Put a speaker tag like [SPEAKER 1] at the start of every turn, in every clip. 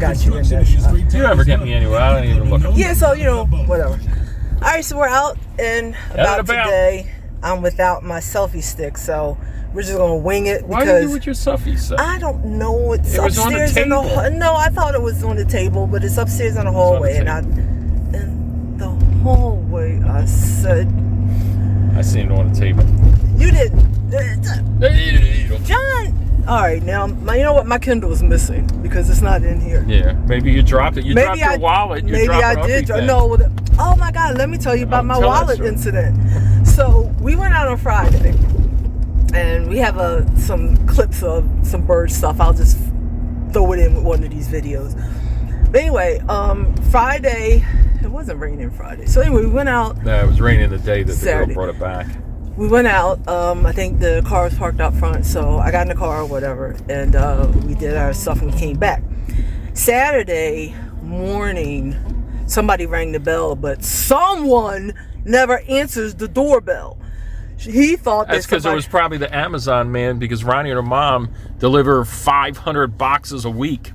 [SPEAKER 1] got you in there.
[SPEAKER 2] You never get me anywhere. I don't even look.
[SPEAKER 1] Yeah, so, whatever. All right, so we're out and about today. I'm without my selfie stick, so we're just going to wing it.
[SPEAKER 2] Why are you with your selfie stick?
[SPEAKER 1] I don't know. It's
[SPEAKER 2] upstairs on the table.
[SPEAKER 1] No, I thought it was on the table, but it's upstairs in the hallway. In the hallway, I said...
[SPEAKER 2] I seen it on the table.
[SPEAKER 1] You didn't. John... All right, now, you know what? My Kindle is missing because it's not in here.
[SPEAKER 2] Yeah, maybe you dropped it. You dropped your wallet.
[SPEAKER 1] Maybe I did. No, oh my God, let me tell you about my wallet incident. So we went out on Friday, and we have some clips of some bird stuff. I'll just throw it in with one of these videos. But anyway, Friday, it wasn't raining Friday. So anyway, we went out.
[SPEAKER 2] No, it was raining the day that
[SPEAKER 1] Saturday.
[SPEAKER 2] The girl brought it back.
[SPEAKER 1] We went out. I think the car was parked out front, so I got in the car or whatever, and we did our stuff and we came back. Saturday morning, somebody rang the bell, but someone never answers the doorbell. He thought
[SPEAKER 2] that's because it was probably the Amazon man, because Ronnie and her mom deliver 500 boxes a week.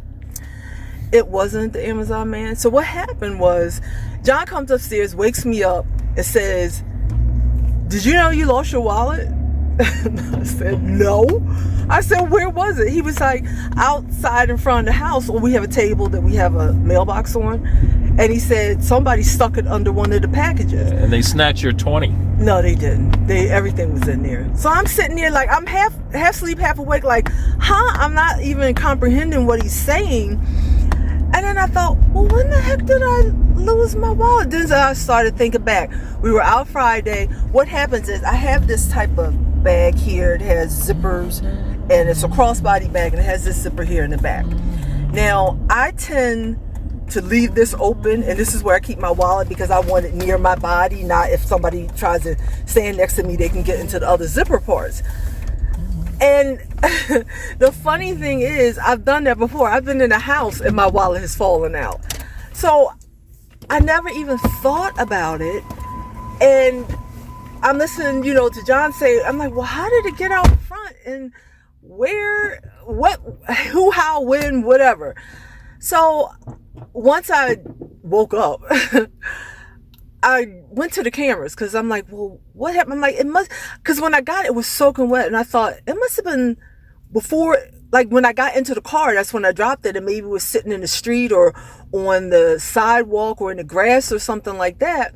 [SPEAKER 1] It wasn't the Amazon man. So what happened was, John comes upstairs, wakes me up, and says, "Did you know you lost your wallet?" I said, "No." I said, "Where was it?" He was like, "Outside in front of the house. Well, we have a table that we have a mailbox on." And he said, "Somebody stuck it under one of the packages."
[SPEAKER 2] And they snatched your 20.
[SPEAKER 1] No, they didn't. Everything was in there. So I'm sitting there like, I'm half asleep, half awake, like, I'm not even comprehending what he's saying. And then I thought, well, when the heck did I lose my wallet? Then I started thinking back. We were out Friday. What happens is I have this type of bag here. It has zippers, and it's a crossbody bag, and it has this zipper here in the back. Now, I tend to leave this open, and this is where I keep my wallet because I want it near my body. Not if somebody tries to stand next to me, they can get into the other zipper parts. And the funny thing is, I've done that before. I've been in a house and my wallet has fallen out. So I never even thought about it. And I'm listening, to John say, I'm like, well, how did it get out front? And where, what, who, how, when, whatever. So once I woke up, I went to the cameras because I'm like, well, what happened? I'm like, it must, because when I got it, it was soaking wet. And I thought it must have been before, like when I got into the car, that's when I dropped it. And maybe it was sitting in the street or on the sidewalk or in the grass or something like that.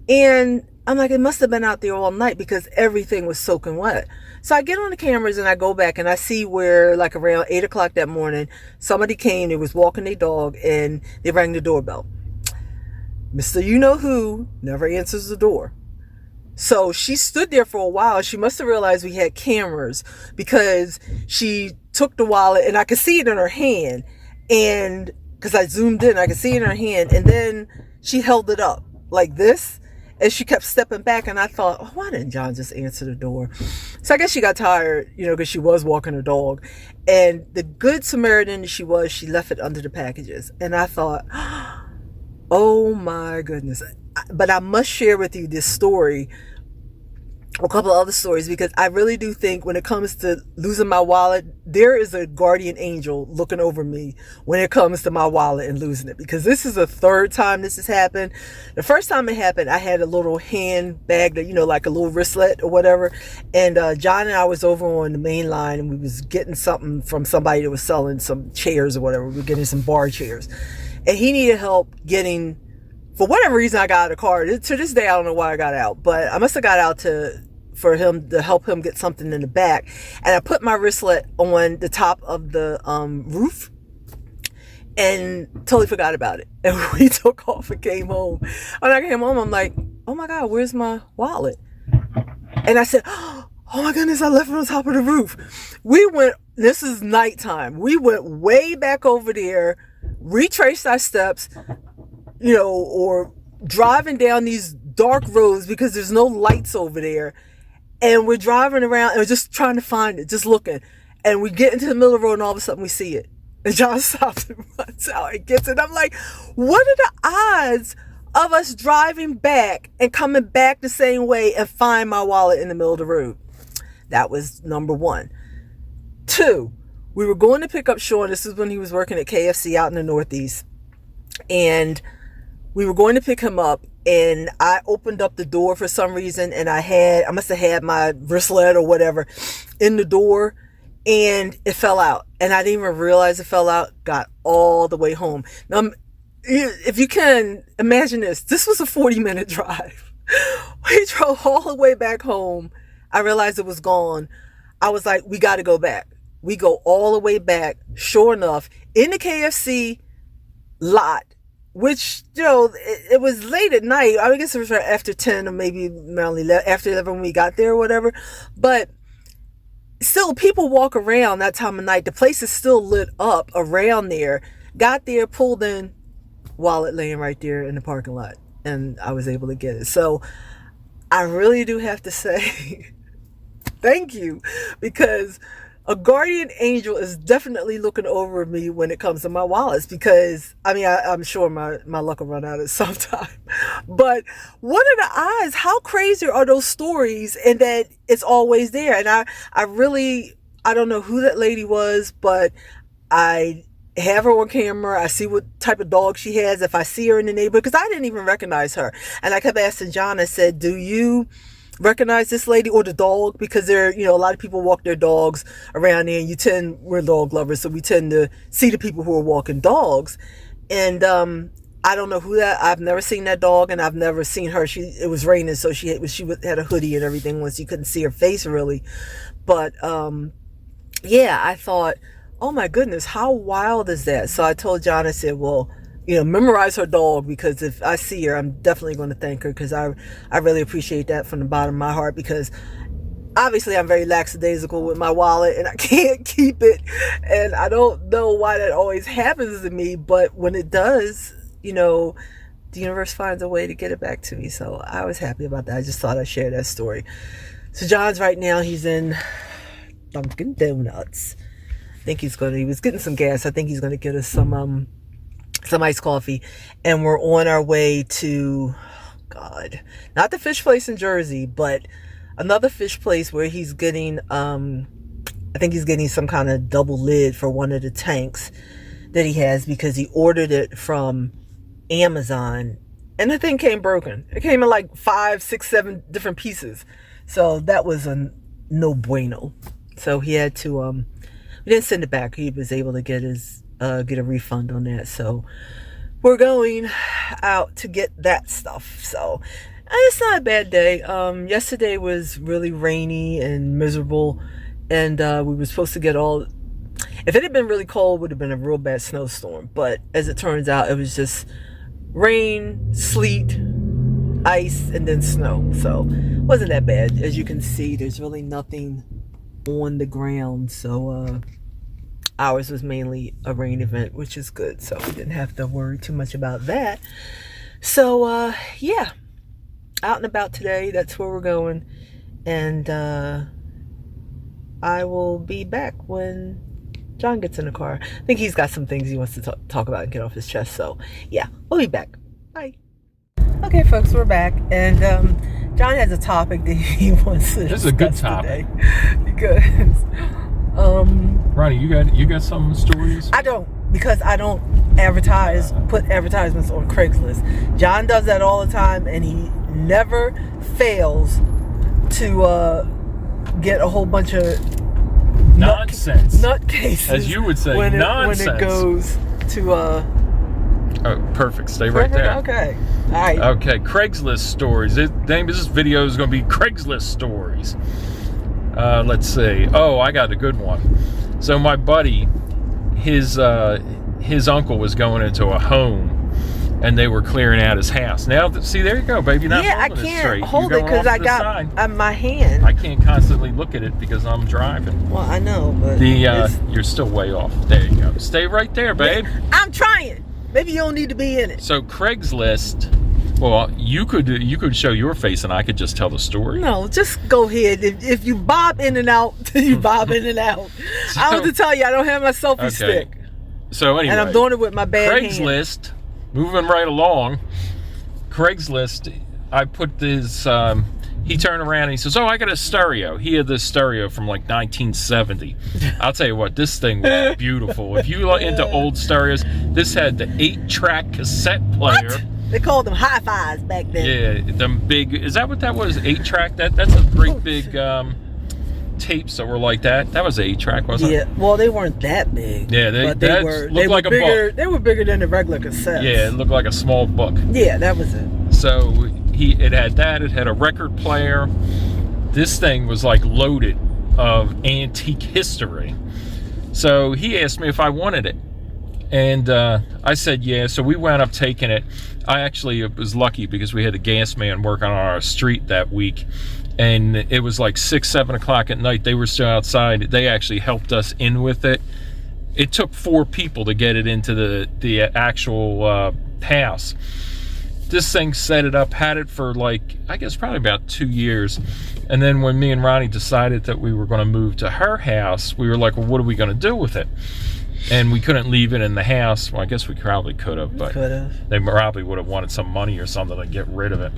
[SPEAKER 1] And I'm like, it must have been out there all night because everything was soaking wet. So I get on the cameras and I go back and I see where, like around 8 o'clock that morning, somebody came, they was walking their dog and they rang the doorbell. Mr. You-know-who never answers the door. So she stood there for a while. She must have realized we had cameras because she took the wallet and I could see it in her hand. And because I zoomed in, I could see it in her hand. And then she held it up like this. And she kept stepping back. And I thought, oh, why didn't John just answer the door? So I guess she got tired, because she was walking her dog. And the good Samaritan that she was, she left it under the packages. And I thought, oh my goodness. But I must share with you this story, a couple of other stories, because I really do think when it comes to losing my wallet, there is a guardian angel looking over me when it comes to my wallet and losing it, because this is the third time this has happened. The first time it happened, I had a little handbag that, like a little wristlet or whatever. And John and I was over on the main line and we was getting something from somebody that was selling some chairs or whatever. We were getting some bar chairs. And he needed help getting, for whatever reason, I got out of the car. To this day, I don't know why I got out, but I must have got out for him to help him get something in the back. And I put my wristlet on the top of the roof and totally forgot about it. And we took off and came home. When I came home, I'm like, oh my God, where's my wallet? And I said, oh my goodness, I left it on top of the roof. This is nighttime. We went way back over there, retraced our steps, or driving down these dark roads because there's no lights over there. And we're driving around and we're just trying to find it, just looking. And we get into the middle of the road and all of a sudden we see it. And John stops and runs out and gets it. I'm like, what are the odds of us driving back and coming back the same way and find my wallet in the middle of the road? That was number one. Two, we were going to pick up Sean. This is when he was working at KFC out in the Northeast. And we were going to pick him up, and I opened up the door for some reason, and I must have had my wristlet or whatever in the door, and it fell out. And I didn't even realize it fell out. Got all the way home. Now, if you can imagine this was a 40-minute drive. We drove all the way back home. I realized it was gone. I was like, we got to go back. We go all the way back. Sure enough, in the KFC lot, which, it was late at night. I guess it was right after 10 or maybe around after 11 when we got there or whatever. But still, people walk around that time of night. The place is still lit up around there. Got there, pulled in, wallet laying right there in the parking lot. And I was able to get it. So I really do have to say thank you, because a guardian angel is definitely looking over me when it comes to my wallets, because I'm sure my luck will run out at some time. But what are the odds? How crazy are those stories, and that it's always there? And I don't know who that lady was, but I have her on camera. I see what type of dog she has. If I see her in the neighborhood, because I didn't even recognize her. And I kept asking John, I said, do you recognize this lady or the dog? Because a lot of people walk their dogs around there, and we're dog lovers, so we tend to see the people who are walking dogs. And I don't know who that. I've never seen that dog, and I've never seen her. It was raining, so she had a hoodie and everything, once you couldn't see her face really. But yeah, I thought, oh my goodness, how wild is that? So I told John, I said, well, memorize her dog, because if I see her, I'm definitely going to thank her, because I really appreciate that from the bottom of my heart, because obviously I'm very lackadaisical with my wallet and I can't keep it, and I don't know why that always happens to me, but when it does, the universe finds a way to get it back to me. So I was happy about that. I just thought I'd share that story. So John's right now, he's in Dunkin' Donuts. I think he was getting some gas. I think he's going to get us some iced coffee, and we're on our way to, not the fish place in Jersey, but another fish place where he's getting, I think he's getting some kind of double lid for one of the tanks that he has, because he ordered it from Amazon, and the thing came broken. It came in like 5, 6, 7 different pieces. So that was a no bueno. So he had to, we didn't send it back. He was able to get a refund on that. So we're going out to get that stuff. So it's not a bad day. Yesterday was really rainy and miserable, and we were supposed to get if it had been really cold, it would have been a real bad snowstorm. But as it turns out, it was just rain, sleet, ice, and then snow. So it wasn't that bad. As you can see, there's really nothing on the ground. So ours was mainly a rain event, which is good. So we didn't have to worry too much about that. So yeah, out and about today. That's where we're going. And I will be back when John gets in the car. I think he's got some things he wants to talk about and get off his chest. So yeah, we'll be back. Bye. Okay, folks, we're back, and John has a topic that he wants to discuss. This is a good topic
[SPEAKER 2] today,
[SPEAKER 1] because
[SPEAKER 2] Ronnie, you got some stories?
[SPEAKER 1] I don't, because I don't put advertisements on Craigslist. John does that all the time, and he never fails to get a whole bunch of
[SPEAKER 2] nonsense,
[SPEAKER 1] nutcases,
[SPEAKER 2] as you would say, nonsense
[SPEAKER 1] when it goes to
[SPEAKER 2] Oh, perfect. Stay right there.
[SPEAKER 1] Okay. All right.
[SPEAKER 2] Okay. Craigslist stories. The name of this video is going to be Craigslist stories. Let's see. Oh, I got a good one. So my buddy, his uncle was going into a home, and they were clearing out his house. Now, see, there you go, baby. Not
[SPEAKER 1] I can't hold it because I got my hand.
[SPEAKER 2] I can't constantly look at it because I'm driving.
[SPEAKER 1] Well, I know, but
[SPEAKER 2] you're still way off. There you go. Stay right there, babe.
[SPEAKER 1] I'm trying. Maybe you don't need to be in it.
[SPEAKER 2] So Craigslist. Well, you could show your face and I could just tell the story.
[SPEAKER 1] No, just go ahead. If you bob in and out, you bob in and out. I want to tell you, I don't have my selfie stick.
[SPEAKER 2] So anyway,
[SPEAKER 1] and I'm doing it with my bad
[SPEAKER 2] Craigslist.
[SPEAKER 1] hand.
[SPEAKER 2] Moving right along. Craigslist. I put this he turned around and he says, "Oh, I got a stereo." He had this stereo from like 1970. I'll tell you what, this thing was beautiful. If you are into old stereos, this had the 8-track cassette player.
[SPEAKER 1] What? They called them hi-fis back then.
[SPEAKER 2] Yeah, them big. Is that what that was? 8-track. That's a great big tapes that were like that. That was 8-track, wasn't it?
[SPEAKER 1] Yeah. Well, they weren't that big.
[SPEAKER 2] Yeah, they were like
[SPEAKER 1] bigger,
[SPEAKER 2] a book.
[SPEAKER 1] They were bigger than the regular cassettes.
[SPEAKER 2] Yeah, it looked like a small book.
[SPEAKER 1] Yeah, that was it.
[SPEAKER 2] So it had that. It had a record player. This thing was like loaded of antique history. So he asked me if I wanted it, and I said yeah. So we wound up taking it. I actually was lucky because we had a gas man working on our street that week, and it was like 6-7 o'clock at night. They were still outside. They actually helped us in with it. It took 4 people to get it into the actual house. This thing set it up, had it for like, I guess probably about 2 years. And then when me and Ronnie decided that we were going to move to her house, we were like, well, what are we going to do with it? And we couldn't leave it in the house. Well, I guess we probably could have, but they probably would have wanted some money or something to get rid of it.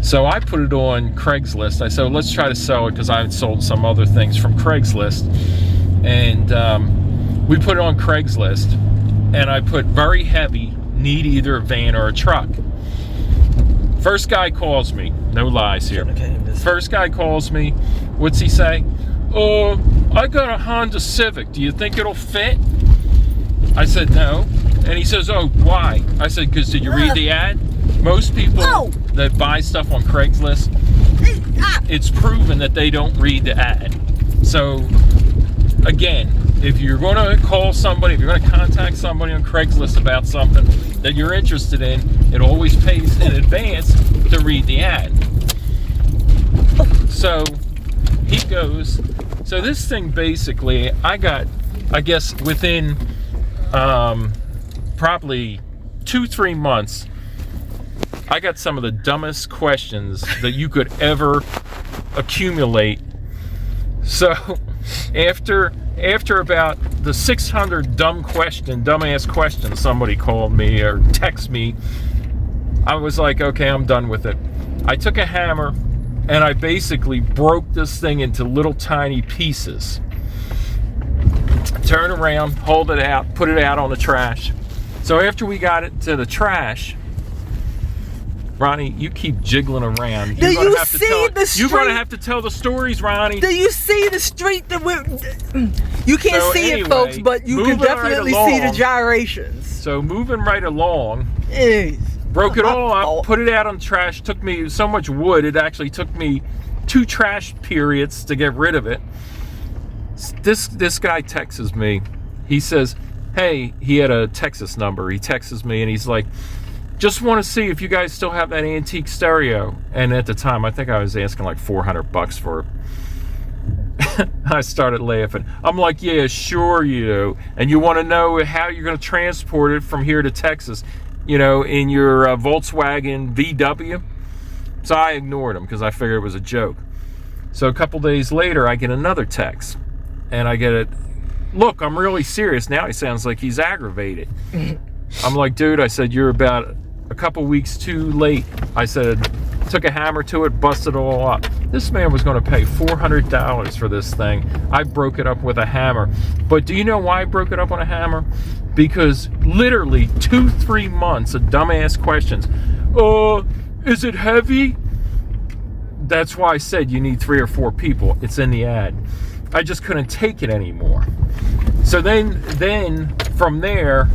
[SPEAKER 2] So I put it on Craigslist. I said, well, let's try to sell it because I had sold some other things from Craigslist. And we put it on Craigslist, and I put very heavy, need either a van or a truck. First guy calls me. No lies here. First guy calls me. What's he say? Oh, I got a Honda Civic. Do you think it'll fit? I said no. And he says, oh, why? I said, because did you read the ad? Most people that buy stuff on Craigslist, it's proven that they don't read the ad. So, again, if you're going to call somebody, if you're going to contact somebody on Craigslist about something that you're interested in, it always pays in advance to read the ad. So he goes, so this thing basically, I got, I guess within probably 2-3 months, I got some of the dumbest questions that you could ever accumulate. So after about the 600 dumbass questions somebody called me or texted me, I was like, okay, I'm done with it. I took a hammer and I basically broke this thing into little tiny pieces. Turn around, hold it out, put it out on the trash. So after we got it to the trash, Ronnie, you keep jiggling around.
[SPEAKER 1] Do you see the street?
[SPEAKER 2] You're going to have to tell the stories, Ronnie.
[SPEAKER 1] Do you see the street that we're... You can't see it, folks, but you can definitely see the gyrations.
[SPEAKER 2] So moving right along,
[SPEAKER 1] Jeez.
[SPEAKER 2] Broke it all up, put it out on trash. Took me so much wood, it actually took me 2 trash periods to get rid of it. This guy texts me. He says, hey, he had a Texas number. He texts me and he's like, just want to see if you guys still have that antique stereo. And at the time, I think I was asking like $400 for it. I started laughing. I'm like, yeah, sure you do. And you want to know how you're going to transport it from here to Texas, you know, in your Volkswagen VW? So I ignored him because I figured it was a joke. So a couple days later, I get another text. And I get it, look, I'm really serious. Now he sounds like he's aggravated. I'm like, dude, I said, you're about a couple weeks too late. I said, took a hammer to it, busted it all up. This man was going to pay $400 for this thing. I broke it up with a hammer. But do you know why I broke it up on a hammer? Because literally 2-3 months of dumbass questions. Is it heavy? That's why I said you need 3 or 4 people. It's in the ad. I just couldn't take it anymore. So then from there,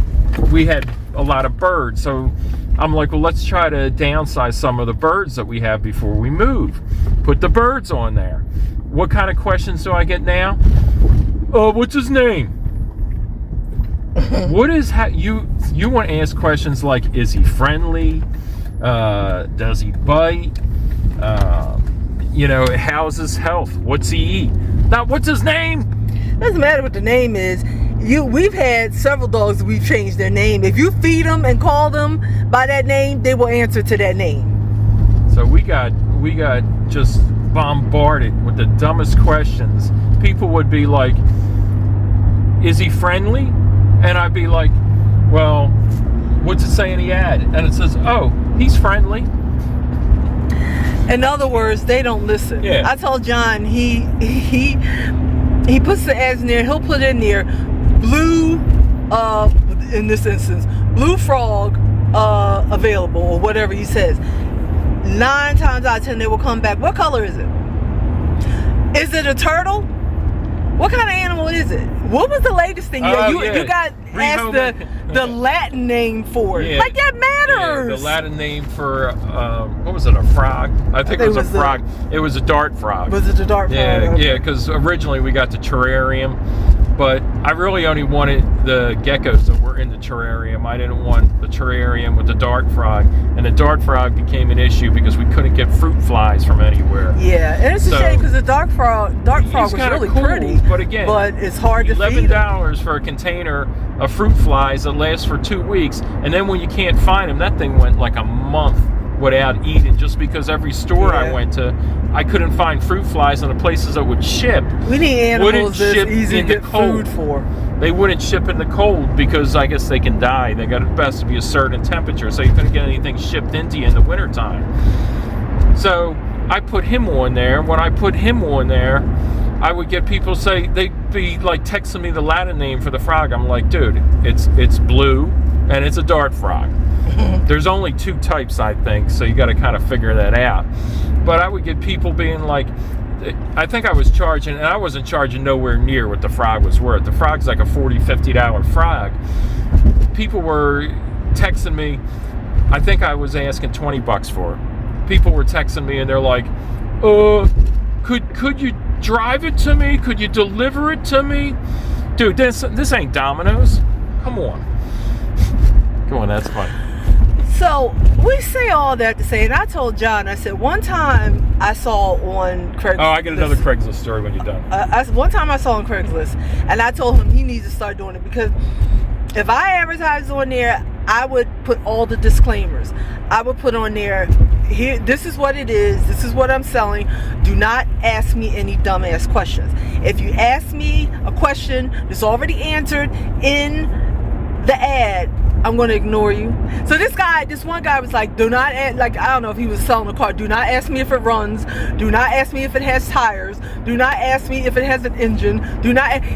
[SPEAKER 2] we had a lot of birds. So I'm like, well, let's try to downsize some of the birds that we have before we move. Put the birds on there. What kind of questions do I get now? What's his name? What is you want to ask questions like, is he friendly? Does he bite? You know, how's his health? What's he eat? Now, what's his name?
[SPEAKER 1] Doesn't matter what the name is. We've had several dogs that we've changed their name. If you feed them and call them by that name, they will answer to that name.
[SPEAKER 2] So we got just bombarded with the dumbest questions. People would be like, is he friendly? And I'd be like, well, what's it say in the ad? And it says, oh, he's friendly.
[SPEAKER 1] In other words, they don't listen.
[SPEAKER 2] Yeah.
[SPEAKER 1] I told John he puts the ads in there. He'll put in there blue, in this instance, blue frog available or whatever he says. 9 times out of 10 they will come back. What color is it? Is it a turtle? What kind of animal is it? What was the latest thing? You got asked the Latin name for it.
[SPEAKER 2] Yeah.
[SPEAKER 1] Like that matters.
[SPEAKER 2] Yeah, the Latin name for what was it? A frog? I think it was a frog. It was a dart frog.
[SPEAKER 1] Was it a dart frog?
[SPEAKER 2] Yeah,
[SPEAKER 1] Okay.
[SPEAKER 2] yeah. Because originally we got the terrarium, but I really only wanted the geckos that were in the terrarium. I didn't want the terrarium with the dart frog, and the dart frog became an issue because we couldn't get fruit flies from anywhere.
[SPEAKER 1] Yeah, and it's a shame because the dark frog was really
[SPEAKER 2] cool,
[SPEAKER 1] pretty,
[SPEAKER 2] but again,
[SPEAKER 1] it's hard to feed them.
[SPEAKER 2] $11 for a container of fruit flies that lasts for 2 weeks, and then when you can't find them, that thing went like a month without eating, just because every store I went to, I couldn't find fruit flies, and the places that would ship
[SPEAKER 1] we need animals that's
[SPEAKER 2] ship
[SPEAKER 1] easy
[SPEAKER 2] in
[SPEAKER 1] to get
[SPEAKER 2] the cold.
[SPEAKER 1] food for.
[SPEAKER 2] They wouldn't ship in the cold because I guess they can die. They got it best to be a certain temperature, so you couldn't get anything shipped into you in the wintertime. So I put him on there. When I put him on there, I would get people say, they'd be like texting me the Latin name for the frog. I'm like, dude, it's blue and it's a dart frog. There's only 2 types, I think, so you got to kind of figure that out. But I would get people being like, I think I was charging, and I wasn't charging nowhere near what the frog was worth. The frog's like a $40, $50 frog. People were texting me, I think I was asking $20 for it. People were texting me and they're like, could you drive it to me? Could you deliver it to me? Dude, this ain't Domino's. Come on. Come on, that's fine.
[SPEAKER 1] So we say all that to say, and I told John, I said, one time I saw on Craigslist.
[SPEAKER 2] Oh, I get another Craigslist story when you're done.
[SPEAKER 1] One time I saw on Craigslist, and I told him he needs to start doing it, because if I advertise on there, I would put all the disclaimers. I would put on there, here, this is what it is, this is what I'm selling. Do not ask me any dumbass questions. If you ask me a question that's already answered in the ad, I'm going to ignore you. So this one guy was like, do not ask, like, I don't know if he was selling a car. Do not ask me if it runs. Do not ask me if it has tires. Do not ask me if it has an engine.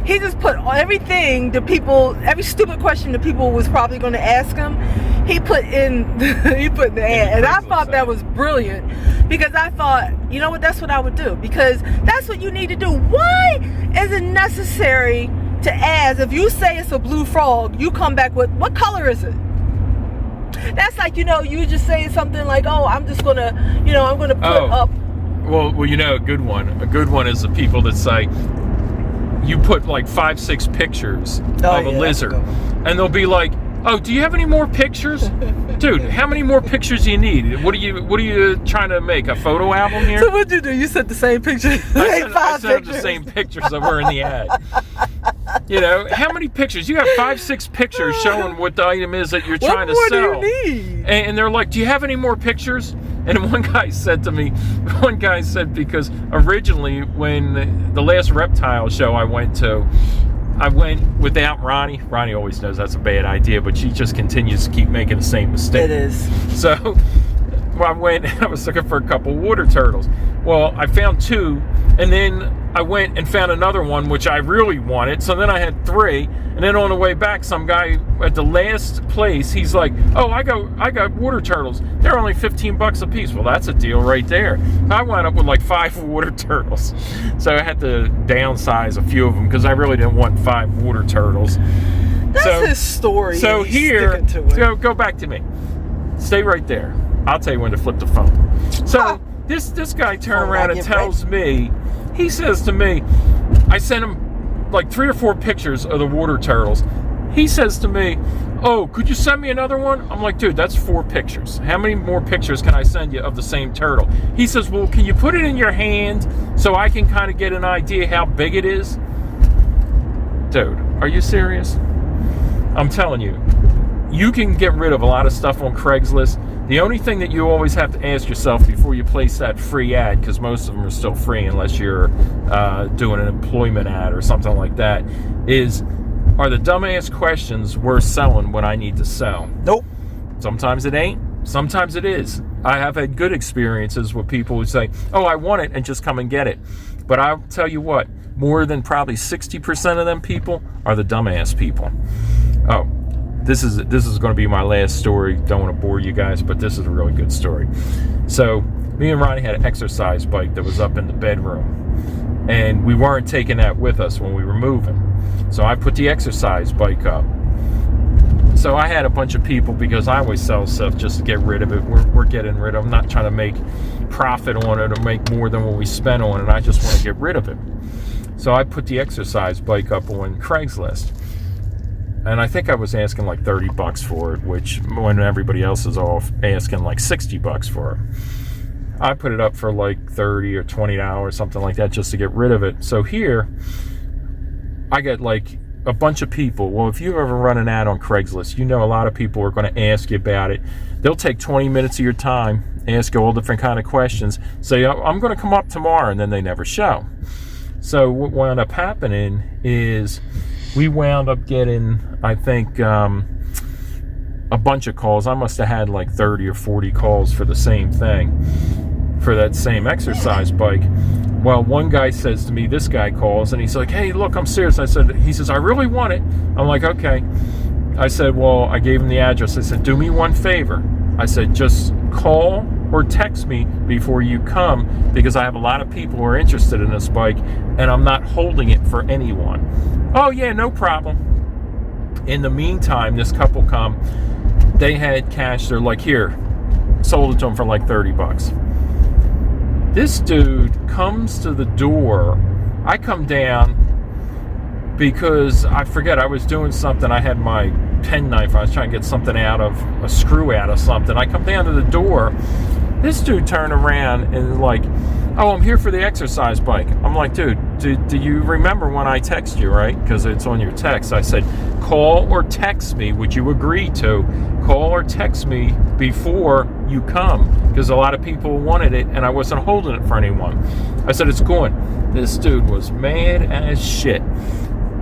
[SPEAKER 1] He just put everything that people, every stupid question that people was probably going to ask him, he put in the ad. And I thought that was brilliant, because I thought, you know what, that's what I would do, because that's what you need to do. Why is it necessary to ask? If you say it's a blue frog, you come back with, what color is it? That's like, you just say something like, oh, I'm just gonna, I'm gonna put up.
[SPEAKER 2] Well, a good one. A good one is the people that say, you put like 5-6 pictures of a lizard, and they'll be like, oh, do you have any more pictures? Dude, how many more pictures do you need? What are you trying to make, a photo album here?
[SPEAKER 1] So what'd you do? You sent the same picture?
[SPEAKER 2] I sent the same pictures that were in the ad. How many pictures? You have 5-6 pictures showing what the item is that you're trying to sell.
[SPEAKER 1] What more do you need?
[SPEAKER 2] And they're like, do you have any more pictures? And one guy said, because originally when the last reptile show I went to, I went without Ronnie. Ronnie always knows that's a bad idea, but she just continues to keep making the same mistake.
[SPEAKER 1] It is.
[SPEAKER 2] So I went and I was looking for a couple water turtles. Well, I found 2, and then I went and found another one, which I really wanted. So then I had 3, and then on the way back, some guy at the last place, he's like, oh, I got water turtles. They're only $15 a piece. Well, that's a deal right there. I wound up with like 5 water turtles. So I had to downsize a few of them because I really didn't want 5 water turtles.
[SPEAKER 1] That's his story.
[SPEAKER 2] So here, go back to me. Stay right there. I'll tell you when to flip the phone. So this guy turned around and tells me, he says to me, I sent him like 3 or 4 pictures of the water turtles. He says to me, oh, could you send me another one? I'm like, dude, that's 4 pictures. How many more pictures can I send you of the same turtle? He says, well, can you put it in your hand so I can kind of get an idea how big it is? Dude, are you serious? I'm telling you, you can get rid of a lot of stuff on Craigslist. The only thing that you always have to ask yourself before you place that free ad, because most of them are still free unless you're doing an employment ad or something like that, is, are the dumbass questions worth selling when I need to sell?
[SPEAKER 1] Nope.
[SPEAKER 2] Sometimes it ain't. Sometimes it is. I have had good experiences with people who say, oh, I want it, and just come and get it. But I'll tell you what, more than probably 60% of them people are the dumbass people. Oh, this is going to be my last story. Don't want to bore you guys, but this is a really good story. So me and Ronnie had an exercise bike that was up in the bedroom, and we weren't taking that with us when we were moving. So I put the exercise bike up. So I had a bunch of people, because I always sell stuff just to get rid of it. We're getting rid of it. I'm not trying to make profit on it or make more than what we spent on it. I just want to get rid of it. So I put the exercise bike up on Craigslist. And I think I was asking like $30 for it, which when everybody else is off asking like $60 for it. I put it up for like $30 or $20, something like that, just to get rid of it. So here, I get like a bunch of people. Well, if you've ever run an ad on Craigslist, you know a lot of people are going to ask you about it. They'll take 20 minutes of your time, ask you all different kind of questions, say, I'm going to come up tomorrow, and then they never show. So what wound up happening is we wound up getting, I think, a bunch of calls. I must have had like 30 or 40 calls for the same thing, for that same exercise bike. Well, one guy says to me, this guy calls, and he's like, hey, look, I'm serious. He says, I really want it. I'm like, okay. I said, well, I gave him the address. I said, do me one favor. I said, just call or text me before you come, because I have a lot of people who are interested in this bike, and I'm not holding it for anyone. Oh, yeah, no problem. In the meantime, this couple come. They had cash. They're like, here, sold it to them for like $30. This dude comes to the door. I come down because I forget, I was doing something. I had my penknife. I was trying to get something out of a screw out of something. I come down to the door. This dude turned around and is like, oh, I'm here for the exercise bike. I'm like, dude, do you remember when I text you, right? Because it's on your text. I said, call or text me. Would you agree to call or text me before you come? Because a lot of people wanted it, and I wasn't holding it for anyone. I said, it's going. This dude was mad as shit.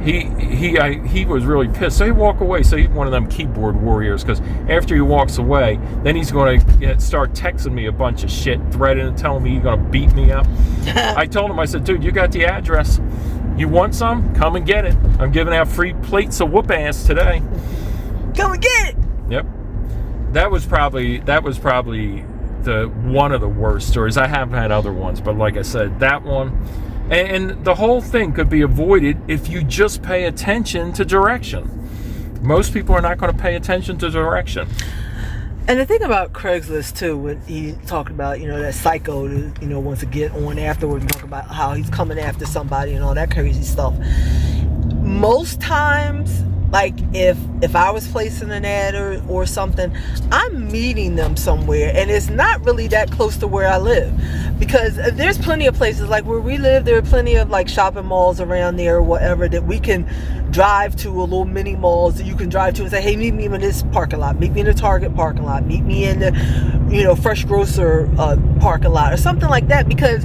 [SPEAKER 2] He was really pissed. So he walked away. So he's one of them keyboard warriors, because after he walks away, then he's going to start texting me a bunch of shit, threatening, telling me he's going to beat me up. I told him, I said, dude, you got the address. You want some? Come and get it. I'm giving out free plates of whoop ass today.
[SPEAKER 1] Come and get it.
[SPEAKER 2] Yep. That was probably the one of the worst stories. I have had other ones, but like I said, that one. And the whole thing could be avoided if you just pay attention to direction. Most people are not going to pay attention to direction.
[SPEAKER 1] And the thing about Craigslist too, when he talked about, that psycho, wants to get on afterwards and talk about how he's coming after somebody and all that crazy stuff. Most times, like if I was placing an ad or something, I'm meeting them somewhere, and it's not really that close to where I live, because there's plenty of places like where we live. There are plenty of like shopping malls around there or whatever that we can drive to, a little mini malls that you can drive to and say, hey, meet me in this parking lot, meet me in the Target parking lot, meet me in the Fresh Grocer parking lot or something like that. Because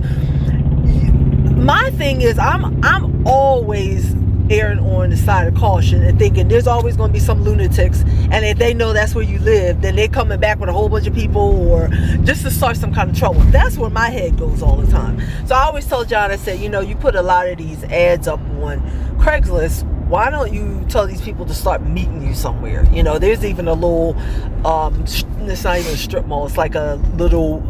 [SPEAKER 1] my thing is, I'm always erring on the side of caution and thinking there's always going to be some lunatics, and if they know that's where you live, then they're coming back with a whole bunch of people or just to start some kind of trouble. That's where my head goes all the time. So I always told John, I said, you put a lot of these ads up on Craigslist, why don't you tell these people to start meeting you somewhere? There's even a little it's not even a strip mall, it's like a little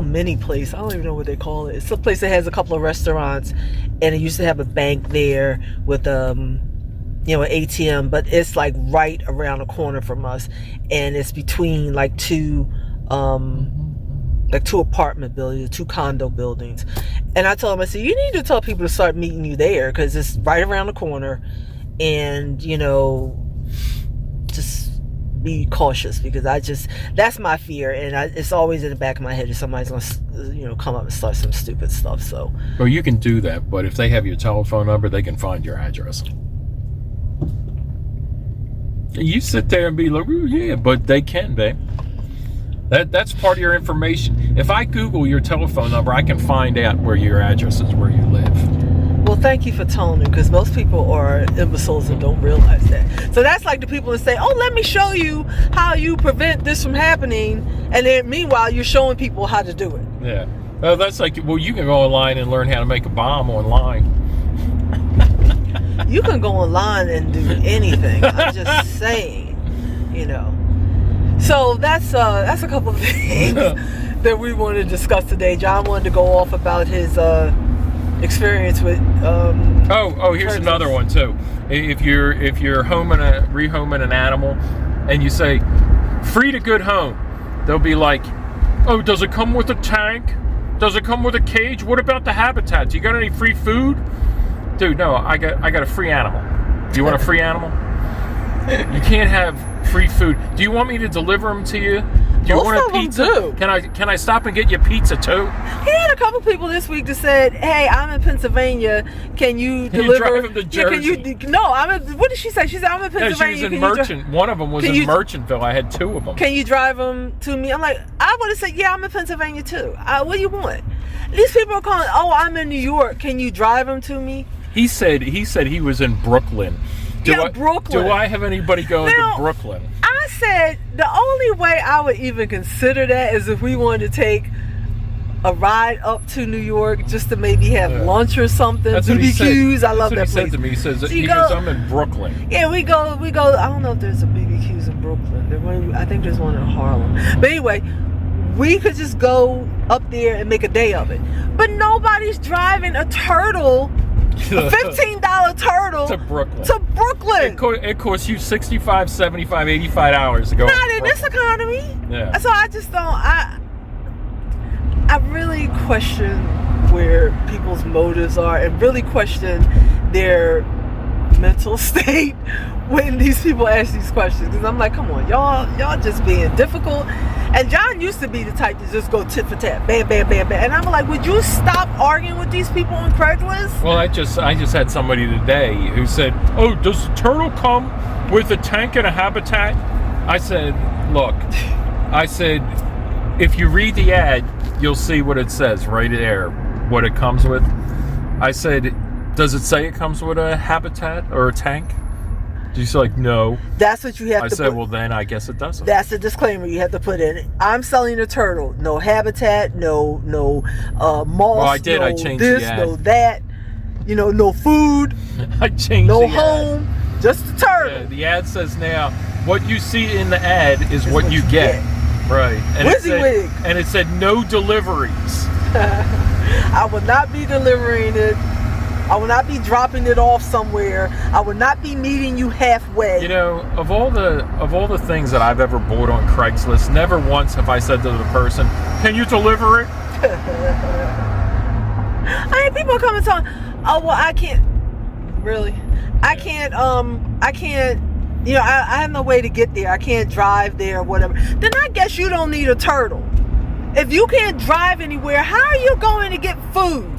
[SPEAKER 1] mini place. I don't even know what they call it. It's a place that has a couple of restaurants, and it used to have a bank there with an ATM, but it's like right around the corner from us, and it's between like two apartment buildings, 2 condo buildings. And I told him, I said, you need to tell people to start meeting you there, because it's right around the corner, and just be cautious, because that's my fear, and it's always in the back of my head if somebody's gonna come up and start some stupid stuff. So,
[SPEAKER 2] well, you can do that, but if they have your telephone number, they can find your address. You sit there and be like, oh, yeah, but they can, babe. That's part of your information. If I Google your telephone number, I can find out where your address is, where you live.
[SPEAKER 1] Well, thank you for telling them, because most people are imbeciles and don't realize that. So that's like the people that say, oh, let me show you how you prevent this from happening, and then meanwhile you're showing people how to do it.
[SPEAKER 2] Yeah. That's like, well, you can go online and learn how to make a bomb online.
[SPEAKER 1] You can go online and do anything. I'm just saying, you know. So that's a couple of things that we wanted to discuss today. John wanted to go off about his experience with.
[SPEAKER 2] Here's another one too. If you're rehoming an animal, and you say, "Free to good home," they'll be like, "Oh, does it come with a tank? Does it come with a cage? What about the habitat? Do you got any free food?" Dude, no, I got a free animal. Do you want a free animal? You can't have free food. Do you want me to deliver them to you? Do you
[SPEAKER 1] Most
[SPEAKER 2] want
[SPEAKER 1] of
[SPEAKER 2] a
[SPEAKER 1] them
[SPEAKER 2] pizza?
[SPEAKER 1] do.
[SPEAKER 2] Can I stop and get you pizza too?
[SPEAKER 1] He had a couple people this week that said, "Hey, I'm in Pennsylvania. Can you deliver?"
[SPEAKER 2] You drive him to Jersey.
[SPEAKER 1] What did she say? She said, "I'm in
[SPEAKER 2] No,
[SPEAKER 1] Pennsylvania."
[SPEAKER 2] she was in Merchant. One of them was in Merchantville. I had two of them.
[SPEAKER 1] Can you drive them to me? I'm like, I would have said, "Yeah, I'm in Pennsylvania too. What do you want?" These people are calling. "Oh, I'm in New York. Can you drive them to me?"
[SPEAKER 2] He said he was in Brooklyn.
[SPEAKER 1] Brooklyn.
[SPEAKER 2] Do I have anybody going
[SPEAKER 1] Now,
[SPEAKER 2] to Brooklyn?
[SPEAKER 1] I said the only way I would even consider that is if we wanted to take a ride up to New York just to maybe have lunch or something.
[SPEAKER 2] That's what he
[SPEAKER 1] BBQs.
[SPEAKER 2] said.
[SPEAKER 1] I love that
[SPEAKER 2] That's what
[SPEAKER 1] place.
[SPEAKER 2] he said to me. He says,
[SPEAKER 1] So
[SPEAKER 2] he goes, I'm in Brooklyn.
[SPEAKER 1] Yeah, we go. I don't know if there's a BBQs in Brooklyn. I think there's one in Harlem. But anyway, we could just go up there and make a day of it. But nobody's driving a turtle, a $15 turtle
[SPEAKER 2] to Brooklyn. It costs you $65, $75, $85 to go.
[SPEAKER 1] Not in this economy.
[SPEAKER 2] Yeah.
[SPEAKER 1] So I just don't. I really question where people's motives are, and really question their mental state when these people ask these questions. Because I'm like, come on, y'all just being difficult. And John used to be the type to just go tit for tat, bam, bam, bam, bam. And I'm like, would you stop arguing with these people on Craigslist?
[SPEAKER 2] Well, I just had somebody today who said, "Oh, does the turtle come with a tank and a habitat?" I said, "Look," I said, "if you read the ad, you'll see what it says right there, what it comes with." I said, "Does it say it comes with a habitat or a tank?" She's like, "No."
[SPEAKER 1] That's what you have to
[SPEAKER 2] I said, "Well, then I guess it doesn't."
[SPEAKER 1] That's a disclaimer you have to put in. I'm selling a turtle. No habitat, no moss,
[SPEAKER 2] well, I did.
[SPEAKER 1] no
[SPEAKER 2] I changed
[SPEAKER 1] this,
[SPEAKER 2] the ad.
[SPEAKER 1] no that. No food.
[SPEAKER 2] I changed
[SPEAKER 1] no
[SPEAKER 2] the
[SPEAKER 1] home.
[SPEAKER 2] ad.
[SPEAKER 1] Just a turtle.
[SPEAKER 2] Yeah, the ad says now, what you see in the ad is what you get. Right. And it said no deliveries.
[SPEAKER 1] I will not be delivering it. I will not be dropping it off somewhere. I will not be meeting you halfway.
[SPEAKER 2] Of all the things that I've ever bought on Craigslist, never once have I said to the person, "Can you deliver it?"
[SPEAKER 1] I mean, people come and tell me, "Oh, well, I can't." Really? I can't. I have no way to get there. I can't drive there or whatever. Then I guess you don't need a turtle. If you can't drive anywhere, how are you going to get food?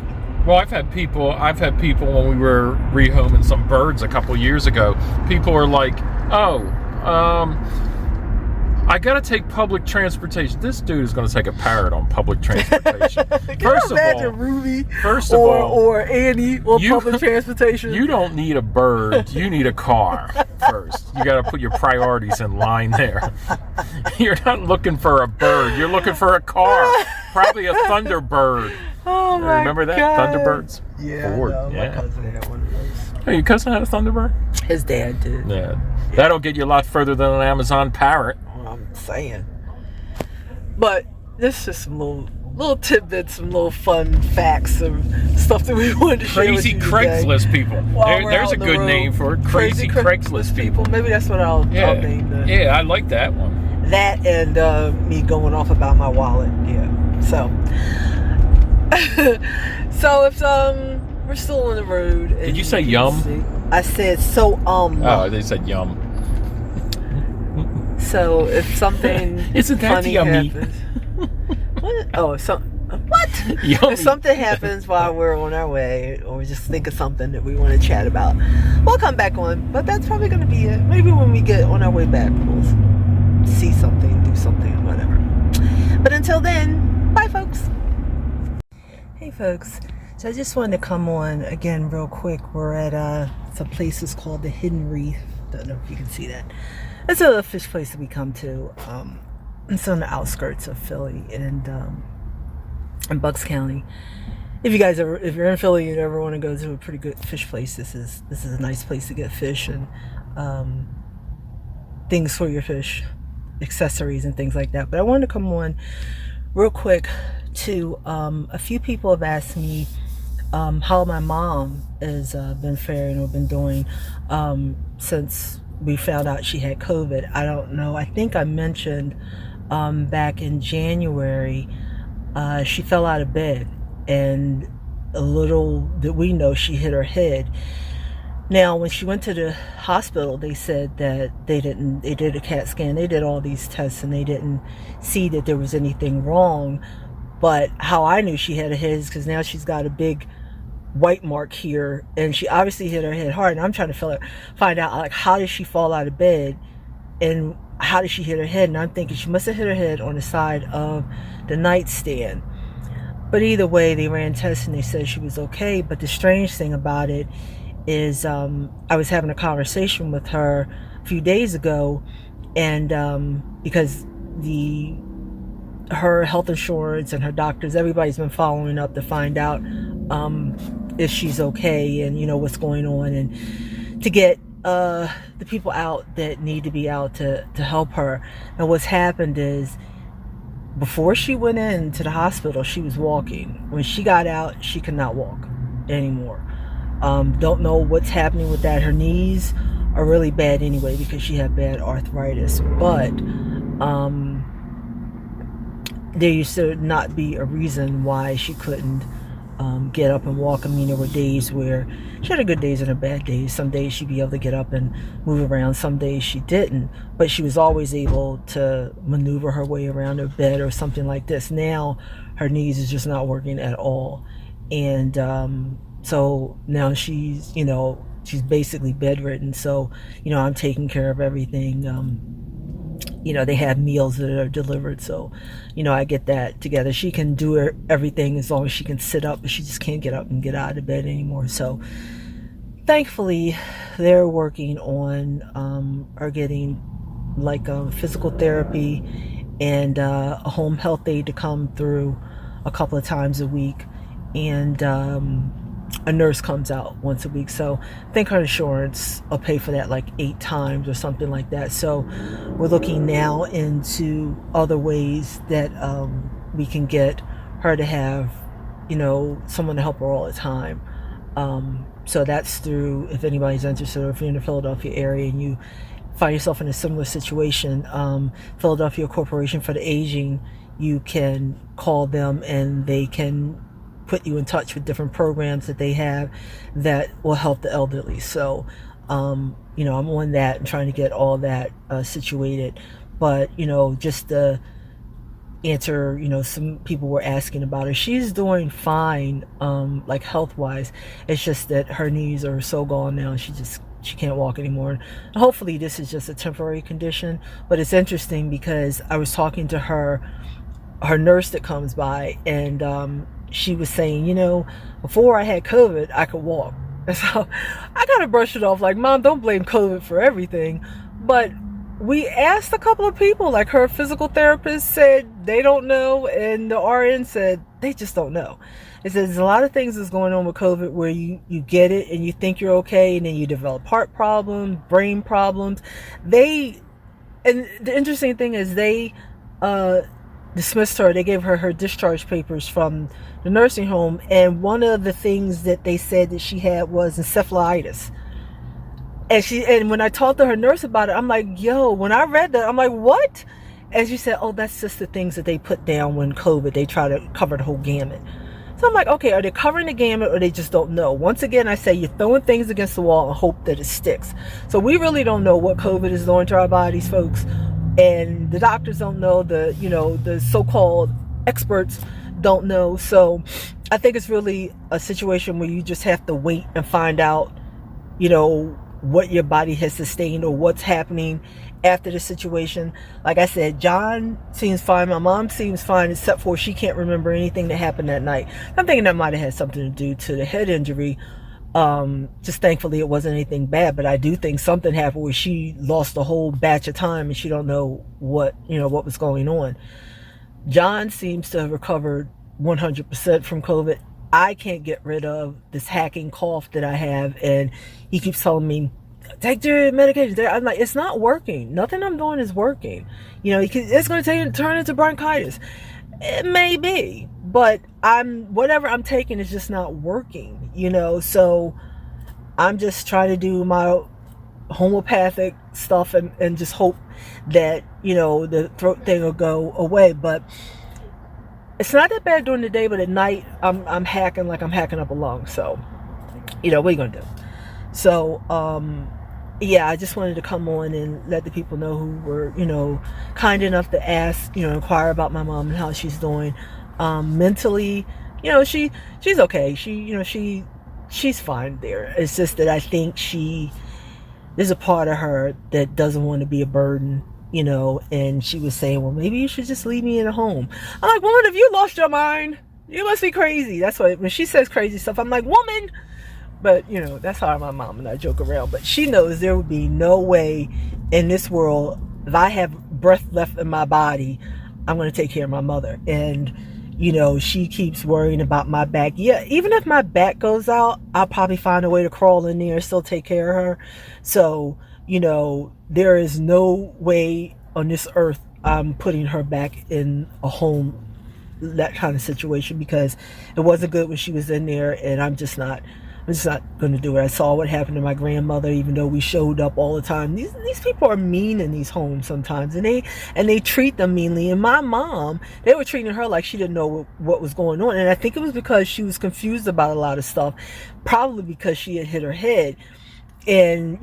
[SPEAKER 2] Well, I've had people when we were rehoming some birds a couple years ago. People are like, "Oh, I gotta take public transportation." This dude is gonna take a parrot on public transportation.
[SPEAKER 1] First of all, Ruby, or Annie on public transportation.
[SPEAKER 2] You don't need a bird. You need a car first. You gotta put your priorities in line there. You're not looking for a bird. You're looking for a car. Probably a Thunderbird.
[SPEAKER 1] Oh my
[SPEAKER 2] Remember that?
[SPEAKER 1] God.
[SPEAKER 2] Thunderbirds?
[SPEAKER 1] Yeah,
[SPEAKER 2] Ford.
[SPEAKER 1] my cousin had one of those.
[SPEAKER 2] Hey, your cousin had a Thunderbird?
[SPEAKER 1] His dad did.
[SPEAKER 2] Yeah. That'll get you a lot further than an Amazon parrot.
[SPEAKER 1] I'm saying. But this is just some little tidbits, some little fun facts, some stuff that we wanted to share with
[SPEAKER 2] Crazy
[SPEAKER 1] you
[SPEAKER 2] Craigslist
[SPEAKER 1] today.
[SPEAKER 2] people.
[SPEAKER 1] While
[SPEAKER 2] There's
[SPEAKER 1] we're
[SPEAKER 2] a
[SPEAKER 1] out on
[SPEAKER 2] good
[SPEAKER 1] the road.
[SPEAKER 2] name for it. Crazy Craigslist people.
[SPEAKER 1] Maybe that's what I'll name it.
[SPEAKER 2] Yeah, I like that one.
[SPEAKER 1] That and me going off about my wallet. Yeah. So if we're still on the road.
[SPEAKER 2] Did you say yum?
[SPEAKER 1] I said so.
[SPEAKER 2] Oh, they said yum.
[SPEAKER 1] So if something
[SPEAKER 2] Isn't that
[SPEAKER 1] funny
[SPEAKER 2] yummy?
[SPEAKER 1] happens, what? Oh, what?
[SPEAKER 2] Yummy.
[SPEAKER 1] If something happens while we're on our way, or we just think of something that we want to chat about, we'll come back on. But that's probably going to be it. Maybe when we get on our way back, we'll see something, do something, whatever. But until then, bye, folks. Hey, folks. So I just wanted to come on again real quick. We're at some places called the Hidden Reef. Don't know if you can see that. It's a fish place that we come to. It's on the outskirts of Philly and in Bucks County. If you're in Philly, you ever want to go to a pretty good fish place, this is a nice place to get fish and things for your fish, accessories and things like that. But I wanted to come on real quick to a few people have asked me how my mom has been faring or been doing since we found out she had COVID. I don't know. I think I mentioned back in January she fell out of bed, and a little did we know she hit her head. Now, when she went to the hospital, they said that they did a CAT scan, they did all these tests, and they didn't see that there was anything wrong. But how I knew she had a head is because now she's got a big white mark here, and she obviously hit her head hard. And I'm trying to find out, like, how did she fall out of bed and how did she hit her head? And I'm thinking she must have hit her head on the side of the nightstand. But either way, they ran tests and they said she was okay. But the strange thing about it is I was having a conversation with her a few days ago, and because her health insurance and her doctors, everybody's been following up to find out if she's okay and what's going on, and to get the people out that need to be out to help her. And what's happened is, before she went into the hospital, she was walking. When she got out, she could not walk anymore. Don't know what's happening with that. Her knees are really bad anyway because she had bad arthritis. But there used to not be a reason why she couldn't get up and walk. I mean, there were days where she had good days and her bad days. Some days she'd be able to get up and move around. Some days she didn't. But she was always able to maneuver her way around her bed or something like this. Now her knees is just not working at all. And so now she's basically bedridden. So, I'm taking care of everything. They have meals that are delivered. So, I get that together. She can do everything as long as she can sit up, but she just can't get up and get out of bed anymore. So thankfully they're working on are getting like physical therapy and a home health aide to come through a couple of times a week, and a nurse comes out once a week. So I think her insurance will pay for that like 8 times or something like that. So we're looking now into other ways that we can get her to have someone to help her all the time. So that's through, if anybody's interested, or if you're in the Philadelphia area and you find yourself in a similar situation, Philadelphia Corporation for the Aging, you can call them and they can put you in touch with different programs that they have that will help the elderly. So I'm on that and trying to get all that situated. But just to answer, some people were asking about her. She's doing fine, like health wise. It's just that her knees are so gone now, she can't walk anymore. And hopefully this is just a temporary condition. But it's interesting because I was talking to her nurse that comes by, and she was saying, before I had COVID, I could walk. And so I kind of brushed it off like, Mom, don't blame COVID for everything. But we asked a couple of people, like her physical therapist said they don't know, and the RN said they just don't know. It says there's a lot of things that's going on with COVID where you get it and you think you're okay, and then you develop heart problems, brain problems. And the interesting thing is they dismissed her. They gave her discharge papers from the nursing home, and one of the things that they said that she had was encephalitis. And when I talked to her nurse about it, I'm like, yo, when I read that, I'm like, what? And she said, oh, that's just the things that they put down when COVID, they try to cover the whole gamut. So I'm like, okay, are they covering the gamut or they just don't know? Once again, I say you're throwing things against the wall and hope that it sticks. So we really don't know what COVID is doing to our bodies, folks. And the doctors don't know, the so-called experts don't know. So I think it's really a situation where you just have to wait and find out, what your body has sustained or what's happening, after the situation. Like I said, John seems fine. My mom seems fine, except for she can't remember anything that happened that night. I'm thinking that might have had something to do to the head injury. Just thankfully it wasn't anything bad, but I do think something happened where she lost a whole batch of time and she don't know what was going on. John seems to have recovered 100% from COVID. I can't get rid of this hacking cough that I have, and he keeps telling me, take your medication. I'm like, it's not working. Nothing I'm doing is working. It's going to turn into bronchitis. It may be, but whatever I'm taking is just not working. So I'm just trying to do my homeopathic stuff and just hope that the throat thing will go away. But it's not that bad during the day, but at night I'm hacking like I'm hacking up a lung. So what are you gonna do? So I just wanted to come on and let the people know who were kind enough to ask, inquire about my mom and how she's doing. Mentally, she's okay. She's fine there. It's just that I think there's a part of her that doesn't want to be a burden, and she was saying, well, maybe you should just leave me in a home. I'm like, woman, have you lost your mind? You must be crazy. That's why when she says crazy stuff, I'm like, woman. But, that's how my mom and I joke around. But she knows there would be no way in this world, if I have breath left in my body, I'm going to take care of my mother. And, she keeps worrying about my back. Yeah, even if my back goes out, I'll probably find a way to crawl in there and still take care of her. So, there is no way on this earth I'm putting her back in a home, that kind of situation, because it wasn't good when she was in there, and I'm just not going to do it. I saw what happened to my grandmother, even though we showed up all the time. These people are mean in these homes sometimes, and they treat them meanly. And my mom, they were treating her like she didn't know what was going on. And I think it was because she was confused about a lot of stuff, probably because she had hit her head. And,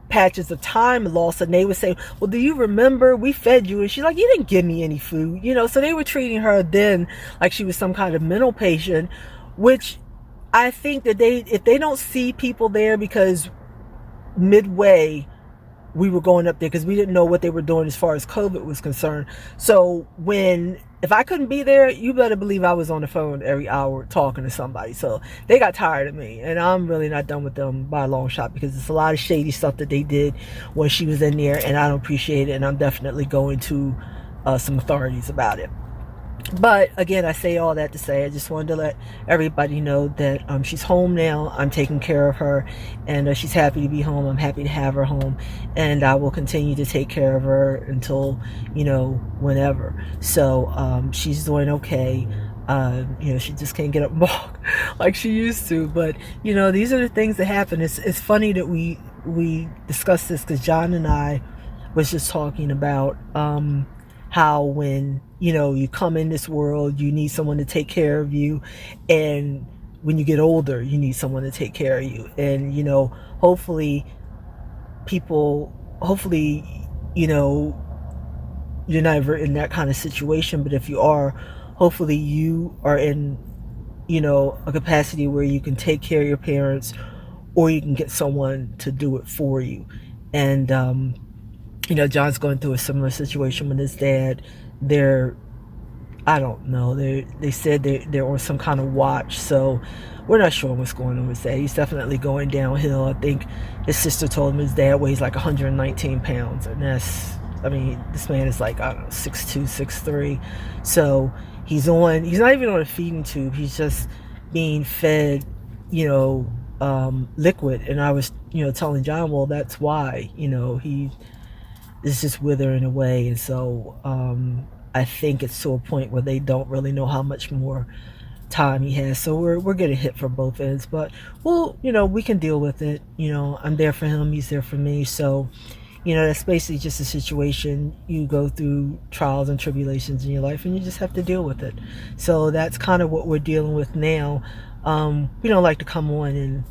[SPEAKER 1] patches of time lost, and they would say, well, do you remember we fed you? And she's like, you didn't give me any food. So they were treating her then like she was some kind of mental patient, which I think that if they don't see people there, because midway we were going up there because we didn't know what they were doing as far as COVID was concerned. So if I couldn't be there, you better believe I was on the phone every hour talking to somebody. So they got tired of me, and I'm really not done with them by a long shot, because it's a lot of shady stuff that they did when she was in there, and I don't appreciate it, and I'm definitely going to some authorities about it. But again, I say all that to say, I just wanted to let everybody know that she's home now. I'm taking care of her, and she's happy to be home. I'm happy to have her home, and I will continue to take care of her until, whenever. So she's doing okay. She just can't get up and walk like she used to. But, these are the things that happen. It's funny that we discussed this, because John and I was just talking about how when you come in this world, you need someone to take care of you, and when you get older, you need someone to take care of you. And hopefully you're not ever in that kind of situation, but if you are, hopefully you are in a capacity where you can take care of your parents, or you can get someone to do it for you. And John's going through a similar situation with his dad. I don't know, they said they're on some kind of watch, so we're not sure what's going on with that. He's definitely going downhill. I think his sister told him his dad weighs like 119 pounds, and this man is like, I don't know, 6'2", 6'3". So he's not even on a feeding tube. He's just being fed, liquid. And I was, telling John, well, that's why, he is just withering away. And so I think it's to a point where they don't really know how much more time he has. So we're getting hit from both ends, but we can deal with it. I'm there for him, he's there for me. So that's basically just a situation. You go through trials and tribulations in your life, and you just have to deal with it. So that's kind of what we're dealing with now. We don't like to come on and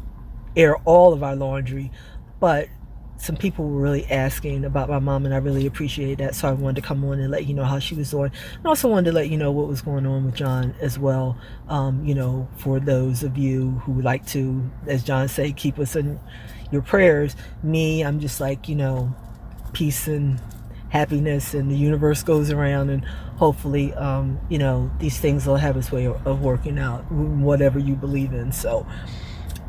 [SPEAKER 1] air all of our laundry, but some people were really asking about my mom, and I really appreciate that. So I wanted to come on and let you know how she was doing. I also wanted to let you know what was going on with John as well. For those of you who would like to, as John said, keep us in your prayers. Me, I'm just like, peace and happiness, and the universe goes around, and hopefully you know, these things will have its way of working out, whatever you believe in. So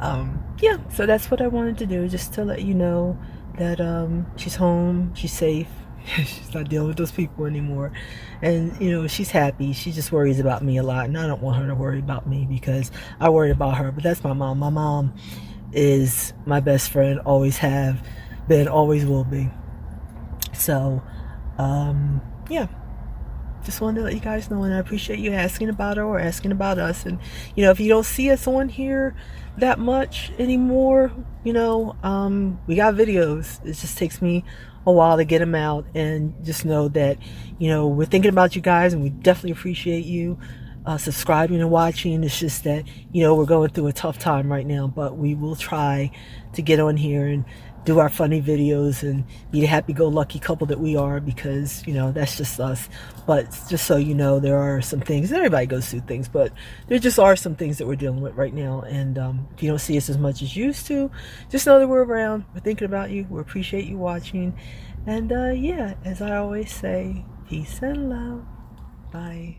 [SPEAKER 1] yeah, so that's what I wanted to do, just to let you know that she's home, she's safe, she's not dealing with those people anymore, and you know, she's happy. She just worries about me a lot, and I don't want her to worry about me because I worry about her. But that's my mom. My mom is my best friend, always have been, always will be. So yeah, just wanted to let you guys know, and I appreciate you asking about her or asking about us. And you know, if you don't see us on here that much anymore, you know, we got videos. It just takes me a while to get them out, and just know that, you know, we're thinking about you guys, and we definitely appreciate you subscribing and watching. It's just that, you know, we're going through a tough time right now, but we will try to get on here and do our funny videos and be the happy-go-lucky couple that we are, because, you know, that's just us. But just so you know, there are some things, everybody goes through things, but there just are some things that we're dealing with right now. And if you don't see us as much as you used to, just know that we're around, we're thinking about you, we appreciate you watching. And yeah, as I always say, peace and love. Bye.